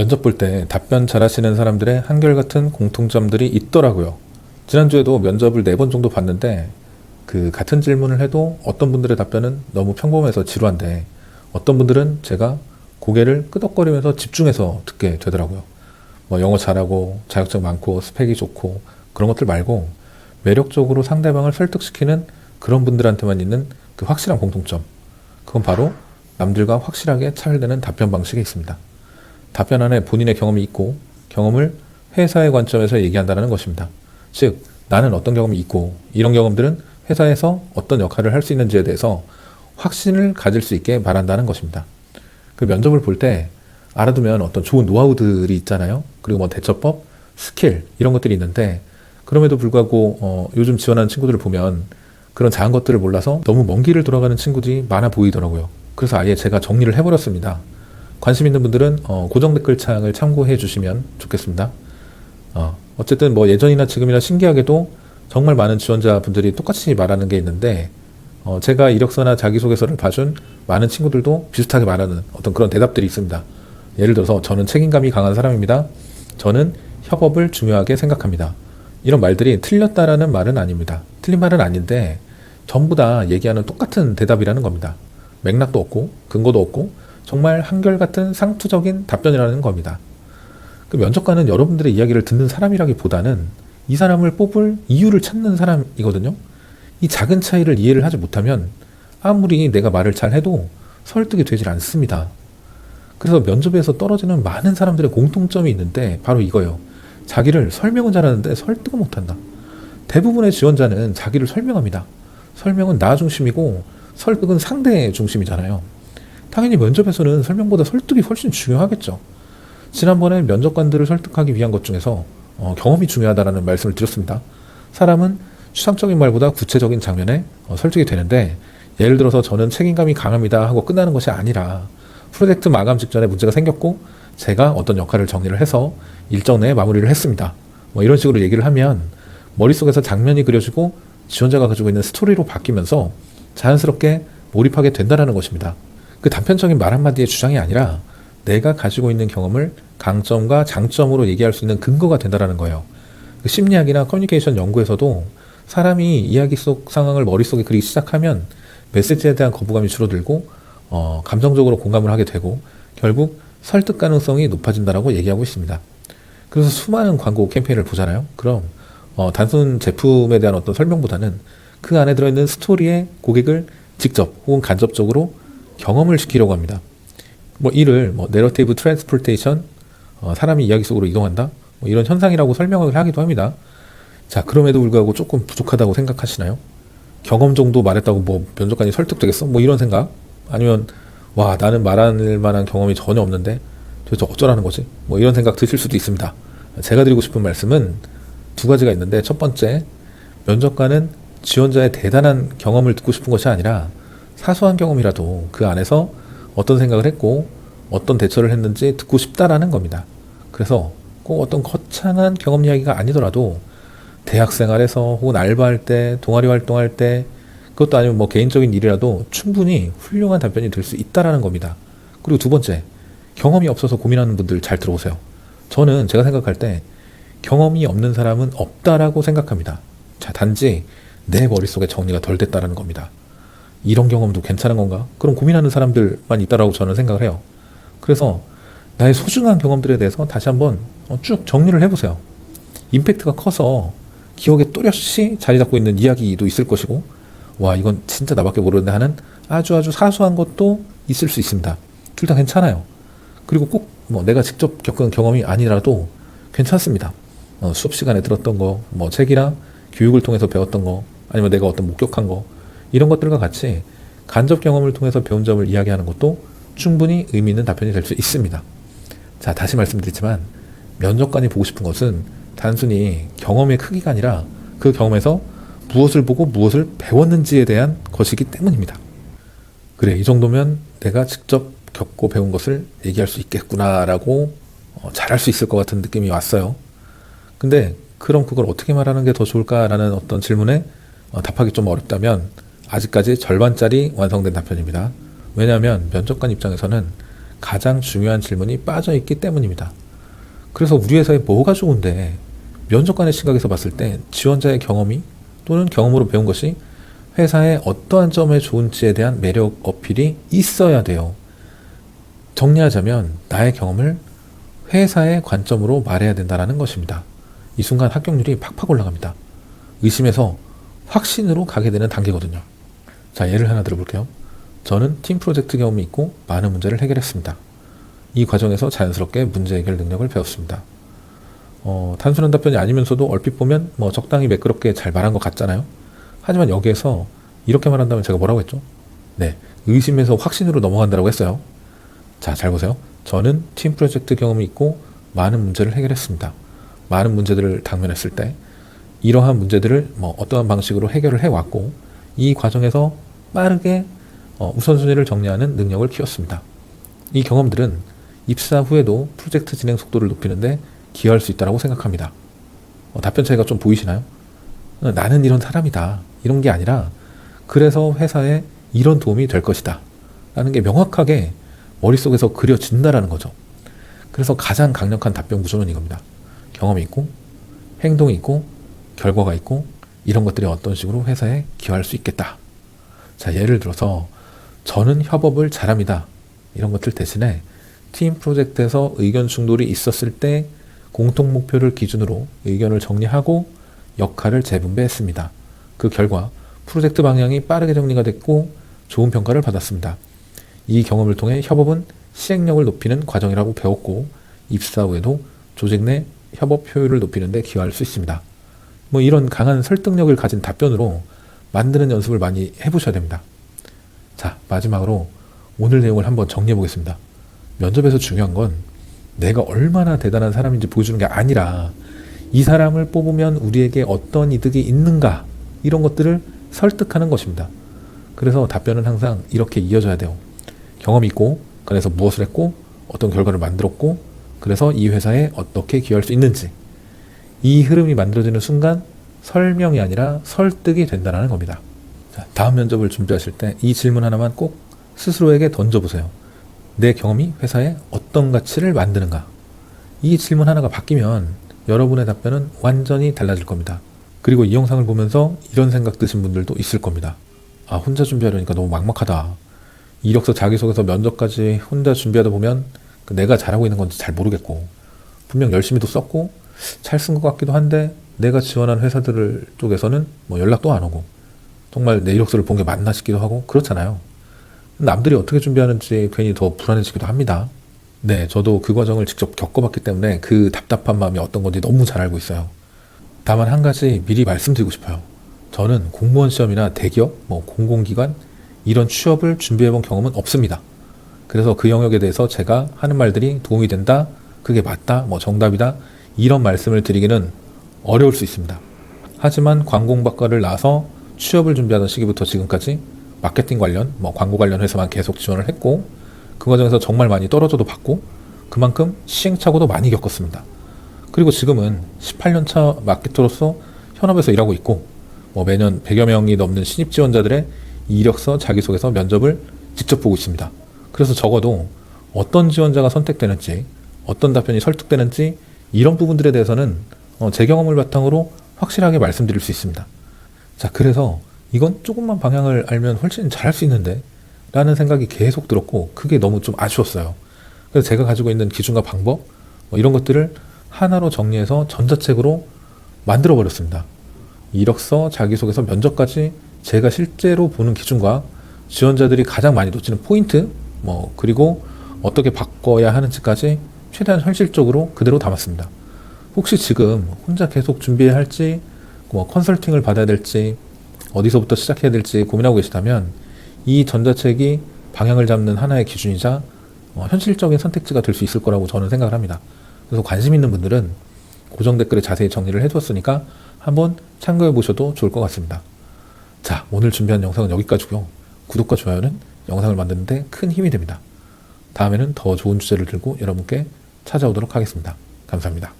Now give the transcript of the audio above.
면접 볼 때 답변 잘하시는 사람들의 한결같은 공통점들이 있더라고요. 지난주에도 면접을 4번 정도 봤는데 그 같은 질문을 해도 어떤 분들의 답변은 너무 평범해서 지루한데 어떤 분들은 제가 고개를 끄덕거리면서 집중해서 듣게 되더라고요. 뭐 영어 잘하고 자격증 많고 스펙이 좋고 그런 것들 말고 매력적으로 상대방을 설득시키는 그런 분들한테만 있는 그 확실한 공통점. 그건 바로 남들과 확실하게 차별되는 답변 방식에 있습니다. 답변 안에 본인의 경험이 있고 경험을 회사의 관점에서 얘기한다는 것입니다. 즉, 나는 어떤 경험이 있고 이런 경험들은 회사에서 어떤 역할을 할 수 있는지에 대해서 확신을 가질 수 있게 말한다는 것입니다. 그 면접을 볼 때 알아두면 어떤 좋은 노하우들이 있잖아요. 그리고 뭐 대처법, 스킬 이런 것들이 있는데 그럼에도 불구하고 요즘 지원하는 친구들을 보면 그런 작은 것들을 몰라서 너무 먼 길을 돌아가는 친구들이 많아 보이더라고요. 그래서 아예 제가 정리를 해버렸습니다. 관심 있는 분들은 고정 댓글창을 참고해 주시면 좋겠습니다. 어쨌든 뭐 예전이나 지금이나 신기하게도 정말 많은 지원자분들이 똑같이 말하는 게 있는데 제가 이력서나 자기소개서를 봐준 많은 친구들도 비슷하게 말하는 어떤 그런 대답들이 있습니다. 예를 들어서 저는 책임감이 강한 사람입니다. 저는 협업을 중요하게 생각합니다. 이런 말들이 틀렸다라는 말은 아닙니다. 틀린 말은 아닌데 전부 다 얘기하는 똑같은 대답이라는 겁니다. 맥락도 없고 근거도 없고 정말 한결같은 상투적인 답변이라는 겁니다. 그 면접관은 여러분들의 이야기를 듣는 사람이라기보다는 이 사람을 뽑을 이유를 찾는 사람이거든요. 이 작은 차이를 이해를 하지 못하면 아무리 내가 말을 잘 해도 설득이 되질 않습니다. 그래서 면접에서 떨어지는 많은 사람들의 공통점이 있는데 바로 이거예요. 자기를 설명은 잘하는데 설득은 못한다. 대부분의 지원자는 자기를 설명합니다. 설명은 나 중심이고 설득은 상대 중심이잖아요. 당연히 면접에서는 설명보다 설득이 훨씬 중요하겠죠. 지난번에 면접관들을 설득하기 위한 것 중에서 경험이 중요하다라는 말씀을 드렸습니다. 사람은 추상적인 말보다 구체적인 장면에 설득이 되는데 예를 들어서 저는 책임감이 강합니다 하고 끝나는 것이 아니라 프로젝트 마감 직전에 문제가 생겼고 제가 어떤 역할을 정리를 해서 일정 내에 마무리를 했습니다. 뭐 이런 식으로 얘기를 하면 머릿속에서 장면이 그려지고 지원자가 가지고 있는 스토리로 바뀌면서 자연스럽게 몰입하게 된다는 것입니다. 그 단편적인 말 한마디의 주장이 아니라 내가 가지고 있는 경험을 강점과 장점으로 얘기할 수 있는 근거가 된다는 거예요. 그 심리학이나 커뮤니케이션 연구에서도 사람이 이야기 속 상황을 머릿속에 그리기 시작하면 메시지에 대한 거부감이 줄어들고 감정적으로 공감을 하게 되고 결국 설득 가능성이 높아진다고 얘기하고 있습니다. 그래서 수많은 광고 캠페인을 보잖아요. 그럼 단순 제품에 대한 어떤 설명보다는 그 안에 들어있는 스토리에 고객을 직접 혹은 간접적으로 경험을 시키려고 합니다. 뭐 이를 내러티브 트랜스포테이션, 사람이 이야기 속으로 이동한다, 뭐 이런 현상이라고 설명을 하기도 합니다. 자, 그럼에도 불구하고 조금 부족하다고 생각하시나요? 경험 정도 말했다고 뭐 면접관이 설득되겠어? 뭐 이런 생각? 아니면 와, 나는 말할 만한 경험이 전혀 없는데 도대체 어쩌라는 거지? 뭐 이런 생각 드실 수도 있습니다. 제가 드리고 싶은 말씀은 두 가지가 있는데, 첫 번째, 면접관은 지원자의 대단한 경험을 듣고 싶은 것이 아니라 사소한 경험이라도 그 안에서 어떤 생각을 했고 어떤 대처를 했는지 듣고 싶다라는 겁니다. 그래서 꼭 어떤 거창한 경험 이야기가 아니더라도 대학 생활에서 혹은 알바할 때, 동아리 활동할 때, 그것도 아니면 뭐 개인적인 일이라도 충분히 훌륭한 답변이 될 수 있다라는 겁니다. 그리고 두 번째, 경험이 없어서 고민하는 분들 잘 들어보세요. 저는 제가 생각할 때 경험이 없는 사람은 없다라고 생각합니다. 자, 단지 내 머릿속에 정리가 덜 됐다라는 겁니다. 이런 경험도 괜찮은 건가? 그럼 고민하는 사람들만 있다라고 저는 생각을 해요. 그래서 나의 소중한 경험들에 대해서 다시 한번 쭉 정리를 해보세요. 임팩트가 커서 기억에 또렷이 자리 잡고 있는 이야기도 있을 것이고, 와, 이건 진짜 나밖에 모르는데 하는 아주 사소한 것도 있을 수 있습니다. 둘 다 괜찮아요. 그리고 꼭 내가 직접 겪은 경험이 아니라도 괜찮습니다. 수업 시간에 들었던 거, 책이나 교육을 통해서 배웠던 거, 아니면 내가 어떤 목격한 거, 이런 것들과 같이 간접 경험을 통해서 배운 점을 이야기하는 것도 충분히 의미 있는 답변이 될 수 있습니다. 자, 다시 말씀드리지만 면접관이 보고 싶은 것은 단순히 경험의 크기가 아니라 그 경험에서 무엇을 보고 무엇을 배웠는지에 대한 것이기 때문입니다. 그래, 이 정도면 내가 직접 겪고 배운 것을 얘기할 수 있겠구나라고 잘할 수 있을 것 같은 느낌이 왔어요. 근데 그럼 그걸 어떻게 말하는 게 더 좋을까라는 어떤 질문에 답하기 좀 어렵다면 아직까지 절반짜리 완성된 답변입니다. 왜냐하면 면접관 입장에서는 가장 중요한 질문이 빠져있기 때문입니다. 그래서 우리 회사에 뭐가 좋은데 면접관의 시각에서 봤을 때 지원자의 경험이 또는 경험으로 배운 것이 회사의 어떠한 점에 좋은지에 대한 매력 어필이 있어야 돼요. 정리하자면 나의 경험을 회사의 관점으로 말해야 된다는 것입니다. 이 순간 합격률이 팍팍 올라갑니다. 의심에서 확신으로 가게 되는 단계거든요. 자, 예를 하나 들어볼게요. 저는 팀 프로젝트 경험이 있고 많은 문제를 해결했습니다. 이 과정에서 자연스럽게 문제 해결 능력을 배웠습니다. 단순한 답변이 아니면서도 얼핏 보면 적당히 매끄럽게 잘 말한 것 같잖아요. 하지만 여기에서 이렇게 말한다면 제가 뭐라고 했죠? 네, 의심에서 확신으로 넘어간다고 했어요. 자, 잘 보세요. 저는 팀 프로젝트 경험이 있고 많은 문제를 해결했습니다. 많은 문제들을 당면했을 때 이러한 문제들을 어떠한 방식으로 해결을 해왔고 이 과정에서 빠르게 우선순위를 정리하는 능력을 키웠습니다. 이 경험들은 입사 후에도 프로젝트 진행 속도를 높이는데 기여할 수 있다고 생각합니다. 답변 차이가 좀 보이시나요? 나는 이런 사람이다. 이런 게 아니라 그래서 회사에 이런 도움이 될 것이다. 라는 게 명확하게 머릿속에서 그려진다라는 거죠. 그래서 가장 강력한 답변 구조는 이겁니다. 경험이 있고 행동이 있고 결과가 있고 이런 것들이 어떤 식으로 회사에 기여할 수 있겠다. 자, 예를 들어서 저는 협업을 잘합니다. 이런 것들 대신에 팀 프로젝트에서 의견 충돌이 있었을 때 공통 목표를 기준으로 의견을 정리하고 역할을 재분배했습니다. 그 결과 프로젝트 방향이 빠르게 정리가 됐고 좋은 평가를 받았습니다. 이 경험을 통해 협업은 실행력을 높이는 과정이라고 배웠고 입사 후에도 조직 내 협업 효율을 높이는 데 기여할 수 있습니다. 이런 강한 설득력을 가진 답변으로 만드는 연습을 많이 해보셔야 됩니다. 자, 마지막으로 오늘 내용을 한번 정리해 보겠습니다. 면접에서 중요한 건 내가 얼마나 대단한 사람인지 보여주는 게 아니라 이 사람을 뽑으면 우리에게 어떤 이득이 있는가 이런 것들을 설득하는 것입니다. 그래서 답변은 항상 이렇게 이어져야 돼요. 경험이 있고 그래서 무엇을 했고 어떤 결과를 만들었고 그래서 이 회사에 어떻게 기여할 수 있는지 이 흐름이 만들어지는 순간 설명이 아니라 설득이 된다는 겁니다. 자, 다음 면접을 준비하실 때 이 질문 하나만 꼭 스스로에게 던져보세요. 내 경험이 회사에 어떤 가치를 만드는가? 이 질문 하나가 바뀌면 여러분의 답변은 완전히 달라질 겁니다. 그리고 이 영상을 보면서 이런 생각 드신 분들도 있을 겁니다. 아, 혼자 준비하려니까 너무 막막하다. 이력서 자기소개서 면접까지 혼자 준비하다 보면 내가 잘하고 있는 건지 잘 모르겠고 분명 열심히도 썼고 잘 쓴 것 같기도 한데 내가 지원한 회사들 쪽에서는 연락도 안 오고 정말 내 이력서를 본 게 맞나 싶기도 하고 그렇잖아요. 남들이 어떻게 준비하는지 괜히 더 불안해지기도 합니다. 네, 저도 그 과정을 직접 겪어봤기 때문에 그 답답한 마음이 어떤 건지 너무 잘 알고 있어요. 다만 한 가지 미리 말씀드리고 싶어요. 저는 공무원 시험이나 대기업, 공공기관 이런 취업을 준비해본 경험은 없습니다. 그래서 그 영역에 대해서 제가 하는 말들이 도움이 된다, 그게 맞다, 정답이다 이런 말씀을 드리기는 어려울 수 있습니다. 하지만 관공학과를 나와서 취업을 준비하던 시기부터 지금까지 마케팅 관련, 광고 관련 회사만 계속 지원을 했고 그 과정에서 정말 많이 떨어져도 봤고 그만큼 시행착오도 많이 겪었습니다. 그리고 지금은 18년차 마케터로서 현업에서 일하고 있고 매년 100여 명이 넘는 신입 지원자들의 이력서, 자기소개서, 면접을 직접 보고 있습니다. 그래서 적어도 어떤 지원자가 선택되는지 어떤 답변이 설득되는지 이런 부분들에 대해서는 제 경험을 바탕으로 확실하게 말씀드릴 수 있습니다. 자, 그래서 이건 조금만 방향을 알면 훨씬 잘할 수 있는데 라는 생각이 계속 들었고 그게 너무 좀 아쉬웠어요. 그래서 제가 가지고 있는 기준과 방법 이런 것들을 하나로 정리해서 전자책으로 만들어 버렸습니다. 이력서, 자기소개서, 면접까지 제가 실제로 보는 기준과 지원자들이 가장 많이 놓치는 포인트 그리고 어떻게 바꿔야 하는지까지 최대한 현실적으로 그대로 담았습니다. 혹시 지금 혼자 계속 준비해야 할지 컨설팅을 받아야 될지 어디서부터 시작해야 될지 고민하고 계시다면 이 전자책이 방향을 잡는 하나의 기준이자 현실적인 선택지가 될 수 있을 거라고 저는 생각을 합니다. 그래서 관심 있는 분들은 고정 댓글에 자세히 정리를 해두었으니까 한번 참고해 보셔도 좋을 것 같습니다. 자, 오늘 준비한 영상은 여기까지고요. 구독과 좋아요는 영상을 만드는 데 큰 힘이 됩니다. 다음에는 더 좋은 주제를 들고 여러분께 찾아오도록 하겠습니다. 감사합니다.